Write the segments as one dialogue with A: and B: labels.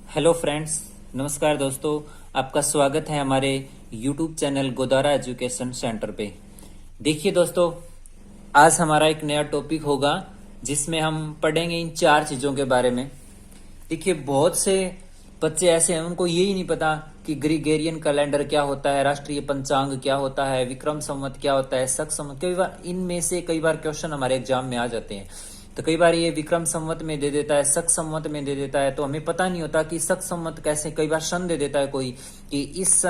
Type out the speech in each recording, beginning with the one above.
A: Hello friends, नमस्कार दोस्तों। आपका स्वागत है हमारे YouTube channel Godara education centre पे। देखिए दोस्तों, आज हमारा एक नया टॉपिक होगा जिसमें हम पढ़ेंगे इन चार चीज़ों के बारे में। देखिए, बहुत से बच्चे ऐसे हैं उनको यही नहीं पता कि ग्रिगोरियन कैलेंडर क्या होता है, राष्ट्रीय पंचांग क्या होता है, विक्रम संवत क्या होता है, शक संवत। कई बार क्वेश्चन हमारे एग्जाम में आ जाते हैं। तो कई बार ये विक्रम संवत में दे देता है, शक संवत में दे देता है, तो हमें पता नहीं होता कि शक संवत कैसे। कई बार सन दे देता है कोई कि इस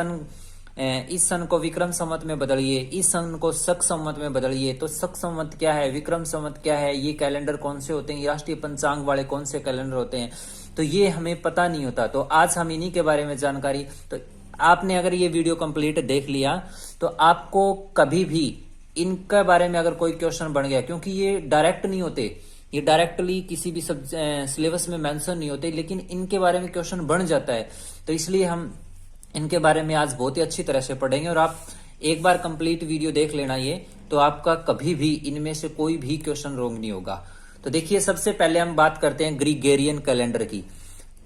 A: सन को विक्रम संवत में बदलिए, इस सन को शक संवत में बदलिए। तो शक संवत क्या है, विक्रम संवत क्या है, ये कैलेंडर कौन से होते हैं, राष्ट्रीय पंचांग वाले कौन से कैलेंडर होते हैं, तो ये हमें पता नहीं होता। तो आज हम इन्हीं के बारे में जानकारी। तो आपने अगर ये वीडियो कंप्लीट देख लिया तो आपको कभी भी इनके बारे में अगर कोई क्वेश्चन बन गया, क्योंकि ये डायरेक्ट नहीं होते, ये डायरेक्टली किसी भी सिलेबस में मेंशन नहीं होते, लेकिन इनके बारे में क्वेश्चन बन जाता है। तो इसलिए हम इनके बारे में आज बहुत ही अच्छी तरह से पढ़ेंगे। और आप एक बार कंप्लीट वीडियो देख लेना ये, तो आपका कभी भी इनमें से कोई भी क्वेश्चन रॉन्ग नहीं होगा। तो देखिए, सबसे पहले हम बात करते हैं ग्रिगोरियन कैलेंडर की।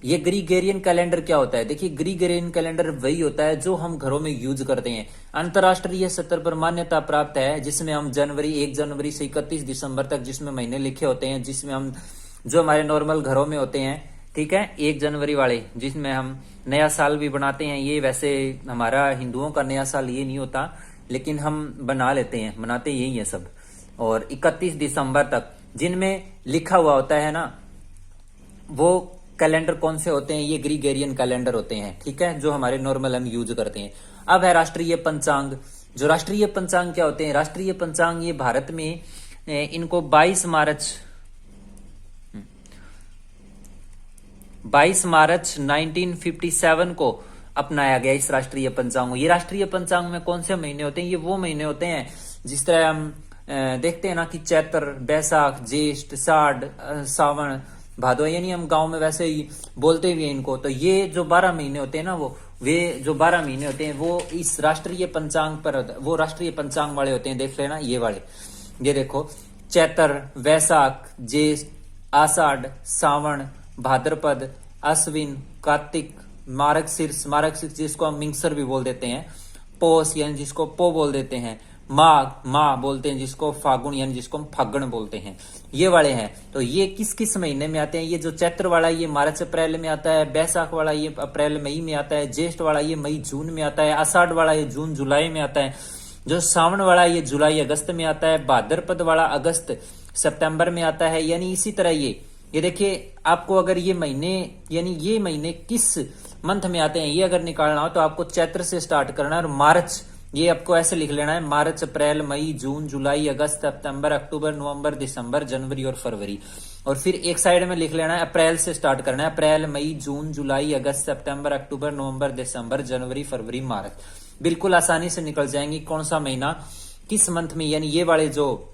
A: ये ग्रिगोरियन कैलेंडर क्या होता है? देखिए, ग्रिगोरियन कैलेंडर वही होता है जो हम घरों में यूज करते हैं। अंतर्राष्ट्रीय स्तर पर मान्यता प्राप्त है, जिसमें हम 1 जनवरी से 31 दिसंबर तक जिसमें महीने लिखे होते हैं, जिसमें हम जो हमारे नॉर्मल घरों में होते हैं, ठीक है, 1 जनवरी वाले, जिसमें हम नया साल भी बनाते हैं। ये वैसे हमारा हिंदुओं का नया साल ये नहीं होता, लेकिन हम बना लेते हैं, मनाते यही है सब। और 31 दिसंबर तक जिनमें लिखा हुआ होता है ना, वो कैलेंडर कौन से होते हैं? ये ग्रिगोरियन कैलेंडर होते हैं, ठीक है, जो हमारे नॉर्मल हम यूज करते हैं। अब है राष्ट्रीय पंचांग। जो राष्ट्रीय पंचांग क्या होते हैं? राष्ट्रीय पंचांग ये भारत में इनको 22 मार्च 1957 को अपनाया गया इस राष्ट्रीय पंचांग। ये राष्ट्रीय पंचांग में कौन से महीने होते हैं? ये वो महीने होते हैं जिस तरह हम देखते हैं ना कि चैत्र, बैसाख, ज्येष्ठ, साढ़, सावन, भादो, यानी हम गांव में वैसे ही बोलते भी हैं इनको। तो ये जो 12 महीने होते हैं ना, वे जो 12 महीने होते हैं वो इस राष्ट्रीय पंचांग पर, वो राष्ट्रीय पंचांग वाले होते हैं। देख लेना ये वाले, ये देखो, चैत्र, वैसाख, ज्येष्ठ, आषाढ़, सावन, भाद्रपद, अश्विन, कार्तिक, मार्गशीर्ष जिसको हम मिंगसर भी बोल देते हैं, पौष यानी जिसको पो बोल देते हैं, माँ बोलते हैं जिसको, फागुन यानी जिसको हम फागण बोलते हैं, ये वाले हैं। तो ये किस किस महीने में आते हैं? ये जो चैत्र वाला ये मार्च अप्रैल में आता है, बैसाख वाला ये अप्रैल मई में आता है, ज्येष्ठ वाला ये मई जून में आता है, आषाढ़ वाला ये जून जुलाई में आता है, जो सावन वाला ये जुलाई अगस्त में आता है, भाद्रपद वाला अगस्त सितंबर में आता है। यानी इसी तरह ये देखिए, आपको अगर ये महीने, यानी ये महीने किस मंथ में आते हैं ये अगर निकालना हो तो आपको चैत्र से स्टार्ट करना है। और मार्च ये आपको ऐसे लिख लेना है, मार्च, अप्रैल, मई, जून, जुलाई, अगस्त, सितंबर, अक्टूबर, नवंबर, दिसंबर, जनवरी और फरवरी। और फिर एक साइड में लिख लेना है, अप्रैल से स्टार्ट करना है, अप्रैल, मई, जून, जुलाई, अगस्त, सितंबर, अक्टूबर, नवंबर, दिसंबर, जनवरी, फरवरी, मार्च। बिल्कुल आसानी से निकल जाएंगी कौन सा महीना किस मंथ में, यानी ये वाले जो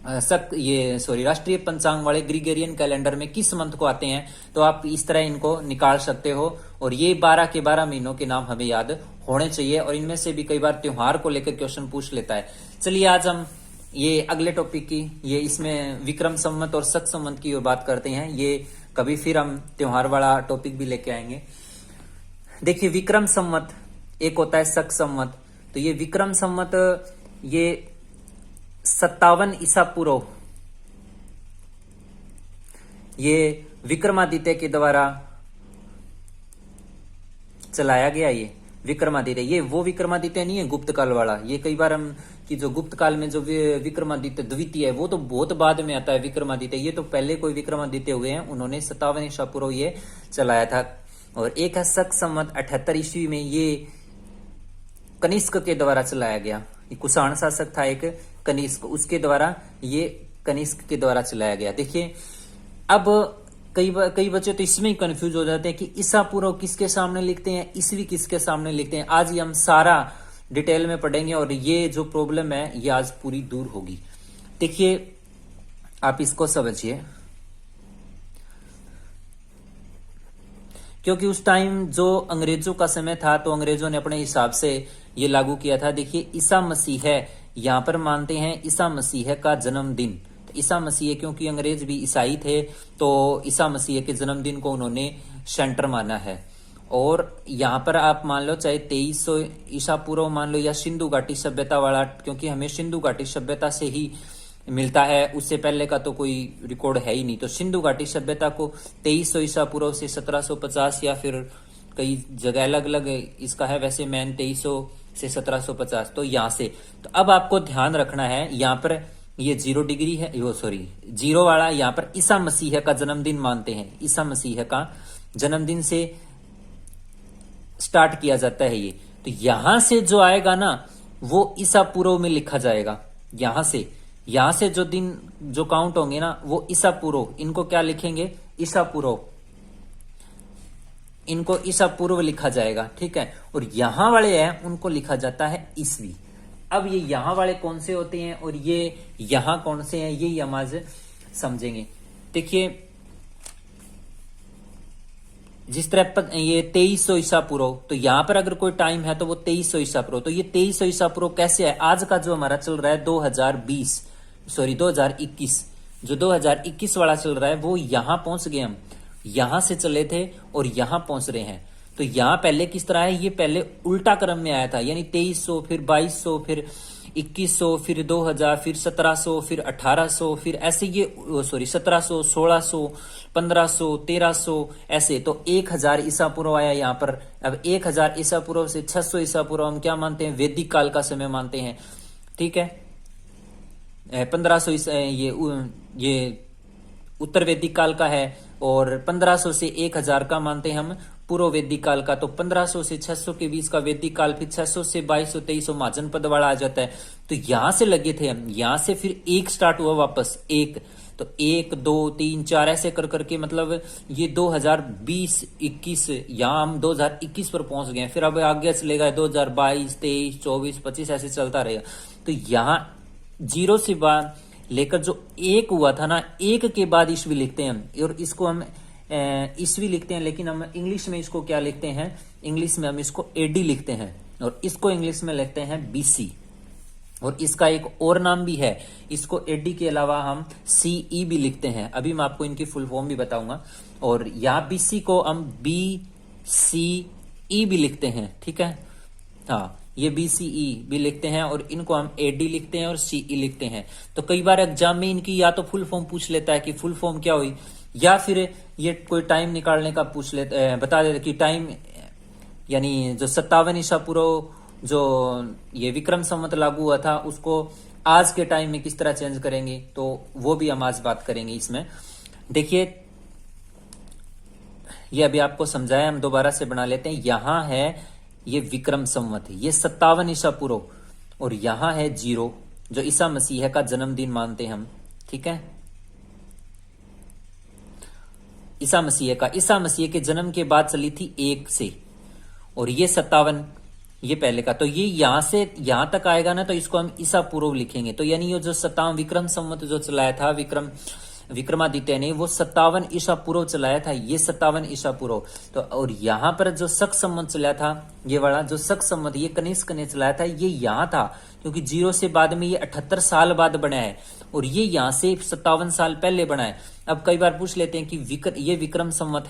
A: राष्ट्रीय पंचांग वाले ग्रिगोरियन कैलेंडर में किस मंथ को आते हैं। तो आप इस तरह इनको निकाल सकते हो। और ये 12 के 12 महीनों के नाम हमें याद होने चाहिए। और इनमें से भी कई बार त्योहार को लेकर क्वेश्चन पूछ लेता है। चलिए आज हम ये अगले टॉपिक की, ये इसमें विक्रम संवत और शक संवत की ओर बात करते हैं। ये कभी फिर हम त्योहार वाला टॉपिक भी लेके आएंगे। देखिए, विक्रम संवत एक होता है शक संवत। तो ये विक्रम संवत ये 57 ईसा पूर्व ये विक्रमादित्य के द्वारा चलाया गया। ये विक्रमादित्य, ये वो विक्रमादित्य नहीं है गुप्त काल वाला। ये कई बार हम कि जो गुप्त काल में जो विक्रमादित्य द्वितीय है वो तो बहुत बाद में आता है विक्रमादित्य। ये तो पहले कोई विक्रमादित्य हुए हैं, उन्होंने 57 ईसा पूर्व ये चलाया था। और एक है शक संवत 78 ईस्वी में, ये कनिष्क के द्वारा चलाया गया। कुषाण शासक था एक कनिष्क, उसके द्वारा ये कनिष्क के द्वारा चलाया गया। देखिए, अब कई बच्चे तो इसमें ही कंफ्यूज हो जाते हैं कि ईसा पूर्व किसके सामने लिखते हैं, ईसवी किसके सामने लिखते हैं। आज ये हम सारा डिटेल में पढ़ेंगे और ये जो प्रॉब्लम है ये आज पूरी दूर होगी। देखिए, आप इसको समझिए, क्योंकि उस टाइम जो अंग्रेजों का समय था तो अंग्रेजों ने अपने हिसाब से ये लागू किया था। देखिए, ईसा मसीह है, यहां पर मानते हैं ईसा मसीह का जन्मदिन, तो ईसा मसीह, क्योंकि अंग्रेज भी ईसाई थे तो ईसा मसीह के जन्मदिन को उन्होंने सेंटर माना है। और यहाँ पर आप मान लो चाहे 2300 ईसा पूर्व मान लो या सिंधु घाटी सभ्यता वाला, क्योंकि हमें सिंधु घाटी सभ्यता से ही मिलता है, उससे पहले का तो कोई रिकॉर्ड है ही नहीं। तो सिंधु घाटी सभ्यता को 2300 ईसा पूर्व से 1750 या फिर कई जगह अलग अलग इसका है, वैसे मैन 2300 से 1750, तो यहाँ से। तो अब आपको ध्यान रखना है यहाँ पर ये 0 डिग्री है, वो सॉरी 0 वाला, यहाँ पर ईसा मसीह का जन्मदिन मानते हैं। ईसा मसीह का जन्मदिन से स्टार्ट किया जाता है ये। तो यहां से जो आएगा ना वो ईसा पूर्व में लिखा जाएगा। यहां से जो दिन जो काउंट होंगे ना वो ईसा पूर्व, इनको क्या लिखेंगे, ईसा पूर्व, इनको ईसा पूर्व लिखा जाएगा, ठीक है। और यहां वाले हैं उनको लिखा जाता है ईसवी। अब ये यहां वाले कौन से होते हैं और ये यहां कौन से हैं, ये हम आज समझेंगे। देखिए जिस तरह ये 2300 ईसा पूर्व, तो यहां पर अगर कोई टाइम है तो वो 2300 ईसा पूर्व। तो ये 2300 ईसा पूर्व कैसे है, आज का जो हमारा चल रहा है 2021, जो 2021 वाला चल रहा है वो यहां पहुंच गए हम, यहां से चले थे और यहां पहुंच रहे हैं। तो यहां पहले किस तरह है, ये पहले उल्टा क्रम में आया था, यानी 2300 फिर 2200 फिर 2100 फिर 2000 फिर 1700 फिर 1800 फिर ऐसे ये 1700 1600 1500 1300 ऐसे। तो 1000 ईसा पूर्व आया यहाँ पर। अब 1000 ईसा पूर्व से 600 ईसा पूर्व हम क्या मानते हैं, वैदिक काल का समय मानते हैं, ठीक है। 1500 ये उत्तर वैदिक काल का है, और 1500 से 1000 का मानते हैं हम पूर्व वैदिक काल का। तो 1500 से 600 के बीच का वैदिक काल, फिर 600 से 2200 2300 महाजन पद वाला आ जाता है। तो यहां से लगे थे हम, यहां से फिर एक स्टार्ट हुआ वापस, एक, तो 1 2 3 4 ऐसे कर करके, मतलब ये 2020 21, यहां हम 2021 पर पहुंच गए। फिर अब आगे चलेगा 2022 23 24 25 ऐसे चलता रहेगा। तो यहां 0 से बाद लेकर जो 1 हुआ था ना, 1 के बाद ईस्वी लिखते हैं हम, और इसको हम ईस्वी लिखते हैं, लेकिन हम इंग्लिश में इसको क्या लिखते हैं, इंग्लिश में हम इसको एडी लिखते हैं, और इसको इंग्लिश में लिखते हैं बीसी। और इसका एक और नाम भी है, इसको एडी के अलावा हम सीई भी लिखते हैं। अभी मैं आपको इनकी फुल फॉर्म भी बताऊंगा। और यहाँ बीसी को हम BCE भी लिखते हैं, ठीक है। हाँ, ये BCE भी लिखते हैं, और इनको हम एडी लिखते हैं और सीई लिखते हैं। तो कई बार एग्जाम में इनकी या तो फुल फॉर्म पूछ लेता है कि फुल फॉर्म क्या हुई, या फिर ये कोई टाइम निकालने का पूछ लेते, बता देते कि टाइम, यानी जो 57 ईसा पूर्व जो ये विक्रम संवत लागू हुआ था उसको आज के टाइम में किस तरह चेंज करेंगे, तो वो भी हम आज बात करेंगे इसमें। देखिए ये अभी आपको समझाया, हम दोबारा से बना लेते हैं। यहां है ये विक्रम संवत, ये 57 ईसा पूर्व, और यहां है 0 जो ईसा मसीह का जन्मदिन मानते हैं हम, ठीक है। ईसा मसीह के जन्म के बाद चली थी 1 से, और ये 57 ये पहले का। तो ये यहां से यहां तक आएगा ना, तो इसको हम ईसा पूर्व लिखेंगे। तो यानी ये जो 57 विक्रम संवत जो चलाया था विक्रमादित्य ने, वो 57 ईसा पूर्व चलाया था, ये 57 ईसा पूर्व। तो और यहां पर जो शक संवत चलाया था, ये वाला जो शक संवत ये कनिष्क ने चलाया था, ये यहां था, क्योंकि 0 से बाद में ये 78 साल बाद बना है, और ये यहां से 57 साल पहले बना है। अब कई बार पूछ लेते हैं कि ये विक्रम संवत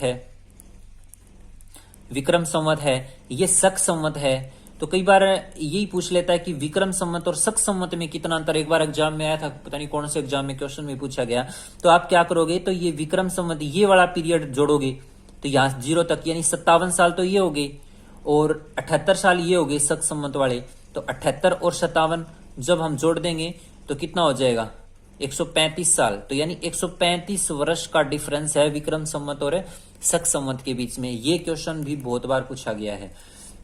A: है, ये शक संवत है। तो कई बार यही पूछ लेता है कि विक्रम संवत और शक संवत में कितना अंतर। एक बार एग्जाम में आया था, पता नहीं कौन से एग्जाम में क्वेश्चन में पूछा गया। तो आप क्या करोगे, तो ये विक्रम संवत ये वाला पीरियड जोड़ोगे, तो यहां 0 तक, यानी 57 साल तो ये हो गए, और 78 साल ये हो गए शक संवत वाले। तो 78 और 57 जब हम जोड़ देंगे तो कितना हो जाएगा, 135 साल। तो यानी 135 वर्ष का डिफरेंस है विक्रम संवत और शक संवत के बीच में। ये क्वेश्चन भी बहुत बार पूछा गया है,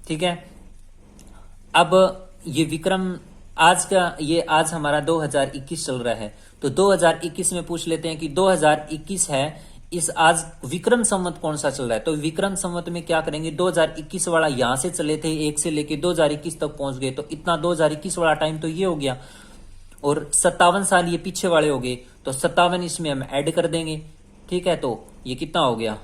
A: ठीक है। अब ये विक्रम आज हमारा 2021 चल रहा है, तो 2021 में पूछ लेते हैं कि 2021 है, इस आज विक्रम संवत कौन सा चल रहा है। तो विक्रम संवत में क्या करेंगे, 2021 वाला यहां से चले थे, 1 से लेके 2021 तक पहुंच गए, तो इतना 2021 वाला टाइम तो ये हो गया, और 57 साल ये पीछे वाले हो गए, तो 57 इसमें हम ऐड कर देंगे, ठीक है। तो ये कितना हो गया,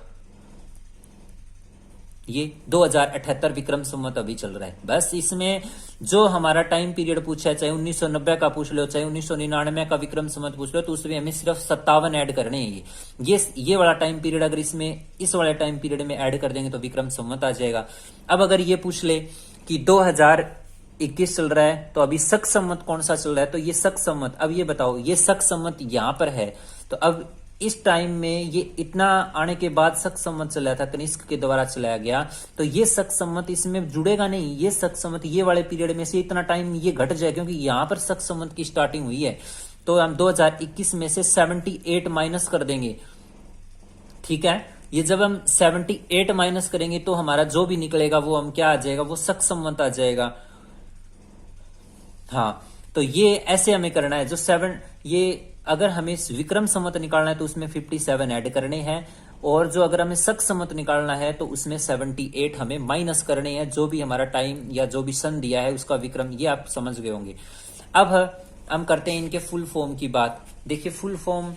A: ये 2078 विक्रम संवत अभी चल रहा है। बस इसमें जो हमारा टाइम पीरियड पूछा है, चाहे 1990 का पूछ लो, चाहे 1999 का विक्रम संवत पूछ लो, तो उसमें हमें सिर्फ 57 ऐड करने हैं। ये वाला टाइम पीरियड अगर इसमें इस वाले टाइम पीरियड में ऐड कर देंगे तो विक्रम संवत आ जाएगा। अब अगर ये पूछ ले कि 2021 चल रहा है तो अभी शक संवत कौन सा चल रहा है, तो ये शक संवत। अब ये बताओ, ये शक संवत यहां पर है, तो अब इस टाइम में ये इतना आने के बाद शक संवत चला था, कनिष्क के द्वारा चलाया गया, तो ये शक संवत इसमें जुड़ेगा नहीं। ये शक संवत ये वाले पीरियड में से इतना टाइम ये घट जाए, क्योंकि यहां पर शक संवत की स्टार्टिंग हुई है। तो हम 2021 में से 78 माइनस कर देंगे, ठीक है। ये जब हम 78 माइनस करेंगे तो हमारा जो भी निकलेगा वो हम क्या आ जाएगा, वो शक संवत आ जाएगा। हाँ, तो ये ऐसे हमें करना है। ये अगर हमें विक्रम संवत निकालना है तो उसमें 57 ऐड करने हैं, और जो अगर हमें शक संवत निकालना है तो उसमें 78 हमें माइनस करने हैं, जो भी हमारा टाइम या जो भी सन दिया है उसका विक्रम। ये आप समझ गए होंगे। अब हम करते हैं इनके फुल फॉर्म की बात। देखिए फुल फॉर्म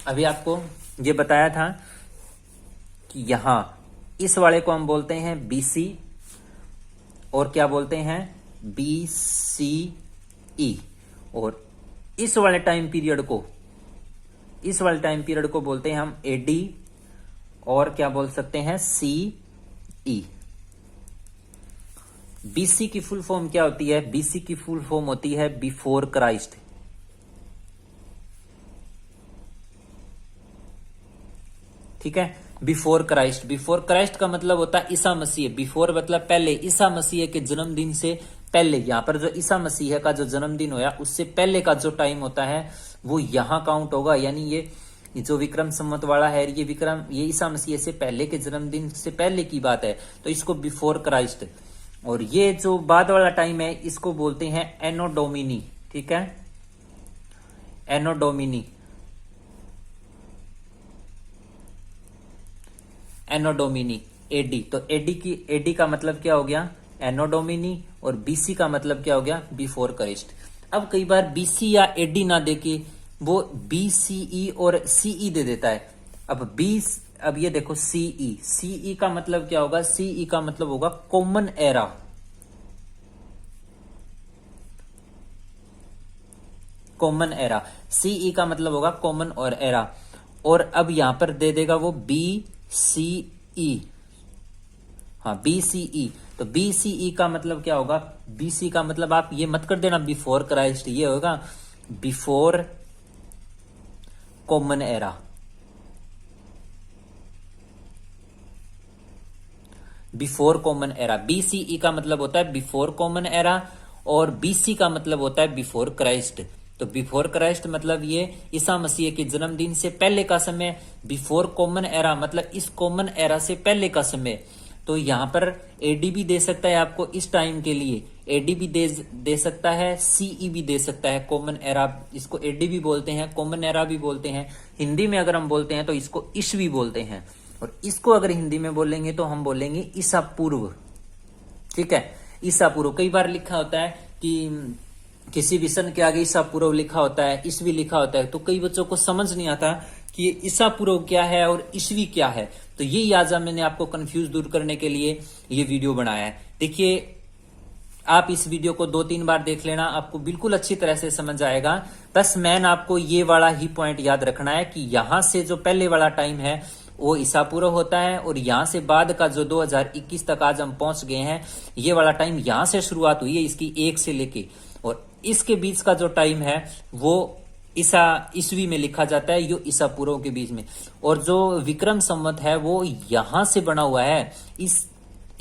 A: अभी आपको ये बताया था कि यहां इस वाले को हम बोलते हैं BC, और क्या बोलते हैं, BCE, और इस वाले टाइम पीरियड को बोलते हैं हम AD, और क्या बोल सकते हैं, CE। BC की फुल फॉर्म क्या होती है, BC की फुल फॉर्म होती है बिफोर क्राइस्ट। ठीक है, बिफोर क्राइस्ट का मतलब होता है ईसा मसीह। बिफोर मतलब पहले, ईसा मसीह के जन्मदिन से पहले। यहां पर जो ईसा मसीह का जो जन्मदिन होया उससे पहले का जो टाइम होता है वो यहां काउंट होगा। यानी ये जो विक्रम संवत वाला है, ये ईसा मसीह से पहले के जन्मदिन से पहले की बात है, तो इसको बिफोर क्राइस्ट। और ये जो बाद वाला टाइम है इसको बोलते हैं एनो डोमिनी। ठीक है, एनो डोमिनी, एनो डोमिनी AD। तो AD का मतलब क्या हो गया, एनो डोमिनी, और BC का मतलब क्या हो गया, बिफोर क्राइस्ट। अब कई बार BC या AD ना देके वो BCE और CE दे देता है। अब ये देखो CE का मतलब क्या होगा, CE का मतलब होगा common era. Common era, CE का मतलब होगा कॉमन और एरा। और अब यहां पर दे देगा वो BCE। हाँ, BCE। तो BCE का मतलब क्या होगा, BC का मतलब आप ये मत कर देना बिफोर क्राइस्ट, ये होगा before common era. Before common era, BCE का मतलब होता है बिफोर कॉमन एरा, और BC का मतलब होता है बिफोर क्राइस्ट। तो बिफोर क्राइस्ट मतलब ये ईसा मसीह के जन्मदिन से पहले का समय, बिफोर कॉमन एरा मतलब इस कॉमन एरा से पहले का समय। तो यहां पर AD भी दे सकता है आपको इस टाइम के लिए, AD भी दे सकता है, CE भी दे सकता है, कॉमन एरा। इसको AD भी बोलते हैं, कॉमन एरा भी बोलते हैं। हिंदी में अगर हम बोलते हैं तो इसको ईस्वी बोलते हैं, और इसको अगर हिंदी में बोलेंगे तो हम बोलेंगे ईसा पूर्व। ठीक है, ईसा पूर्व। कई बार लिखा होता है कि किसी भी सन के आगे ईसा पूर्व लिखा होता है, ईस्वी लिखा होता है, तो कई बच्चों को समझ नहीं आता कि ईसा पूर्व क्या है और ईस्वी क्या है। तो यही आज मैंने आपको कंफ्यूज दूर करने के लिए ये वीडियो बनाया है। देखिए, आप इस वीडियो को 2-3 बार देख लेना, आपको बिल्कुल अच्छी तरह से समझ आएगा। बस मैन आपको ये वाला ही पॉइंट याद रखना है कि यहां से जो पहले वाला टाइम है वो ईसा पूर्व होता है, और यहां से बाद का जो 2021 तक आज हम पहुंच गए हैं, ये वाला टाइम यहां से शुरुआत हुई है इसकी 1 से लेके, और इसके बीच का जो टाइम है वो ईस्वी में लिखा जाता है, यो ईसा पूर्व के बीच में। और जो विक्रम संवत है वो यहां से बना हुआ है, इस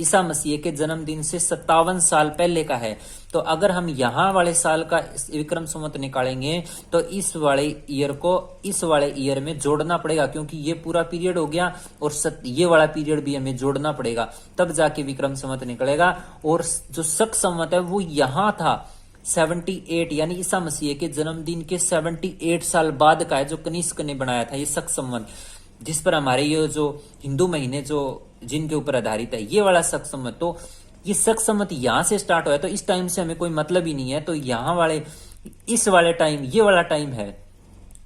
A: ईसा मसीह के जन्मदिन से 57 साल पहले का है। तो अगर हम यहां वाले साल का विक्रम संवत निकालेंगे तो इस वाले ईयर को इस वाले ईयर में जोड़ना पड़ेगा, क्योंकि ये पूरा पीरियड हो गया, और ये वाला पीरियड भी हमें जोड़ना पड़ेगा, तब जाके विक्रम संवत निकलेगा। और जो शक संवत है वो यहां था 78, यानी ईसा मसीह के जन्मदिन के 78 साल बाद का है, जो कनिष्क ने बनाया था ये शक संवत, जिस पर हमारे ये जो हिंदू महीने जो जिनके ऊपर आधारित है, ये वाला शक संवत। तो ये शक संवत यहां से स्टार्ट हुआ है, तो इस टाइम से हमें कोई मतलब ही नहीं है। तो यहां वाले इस वाले टाइम, ये वाला टाइम है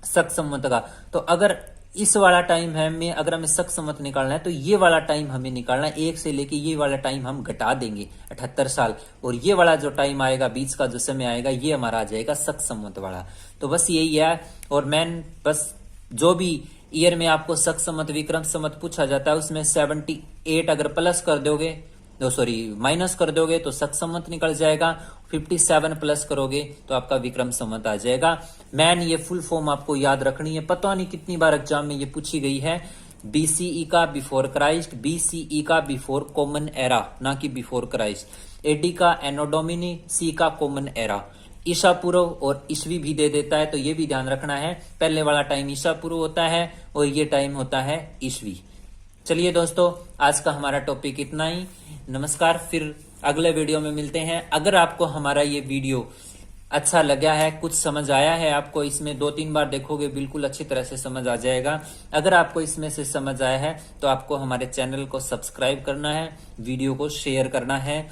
A: शक संवत का। तो अगर इस वाला टाइम है में अगर हमें शक समत निकालना है तो ये वाला टाइम हमें निकालना है, 1 से लेके ये वाला टाइम हम घटा देंगे 78 साल, और ये वाला जो टाइम आएगा, बीच का जो समय आएगा, ये हमारा आ जाएगा शक समत वाला। तो बस यही है। और मैन बस जो भी ईयर में आपको शक समत विक्रम संवत पूछा जाता है उसमें 78 अगर प्लस कर दोगे, माइनस कर दोगे तो शक संवत निकल जाएगा, 57 प्लस करोगे तो आपका विक्रम संवत आ जाएगा। मैन ये फुल फॉर्म आपको याद रखनी है, पता नहीं कितनी बार एग्जाम में ये पूछी गई है। बीसीई का बिफोर क्राइस्ट, बीसीई का बिफोर कॉमन एरा, ना कि बिफोर क्राइस्ट। एडी का एनो डोमिनी, सी का कॉमन एरा। ईसा पूर्व और ईस्वी भी दे देता है, तो ये भी ध्यान रखना है, पहले वाला टाइम ईसा पूर्व होता है और ये टाइम होता है ईस्वी। चलिए दोस्तों, आज का हमारा टॉपिक इतना ही। नमस्कार, फिर अगले वीडियो में मिलते हैं। अगर आपको हमारा ये वीडियो अच्छा लगा है, कुछ समझ आया है आपको, इसमें 2-3 बार देखोगे बिल्कुल अच्छी तरह से समझ आ जाएगा। अगर आपको इसमें से समझ आया है तो आपको हमारे चैनल को सब्सक्राइब करना है, वीडियो को शेयर करना है।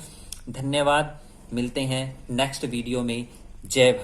A: धन्यवाद, मिलते हैं नेक्स्ट वीडियो में। जय भारत।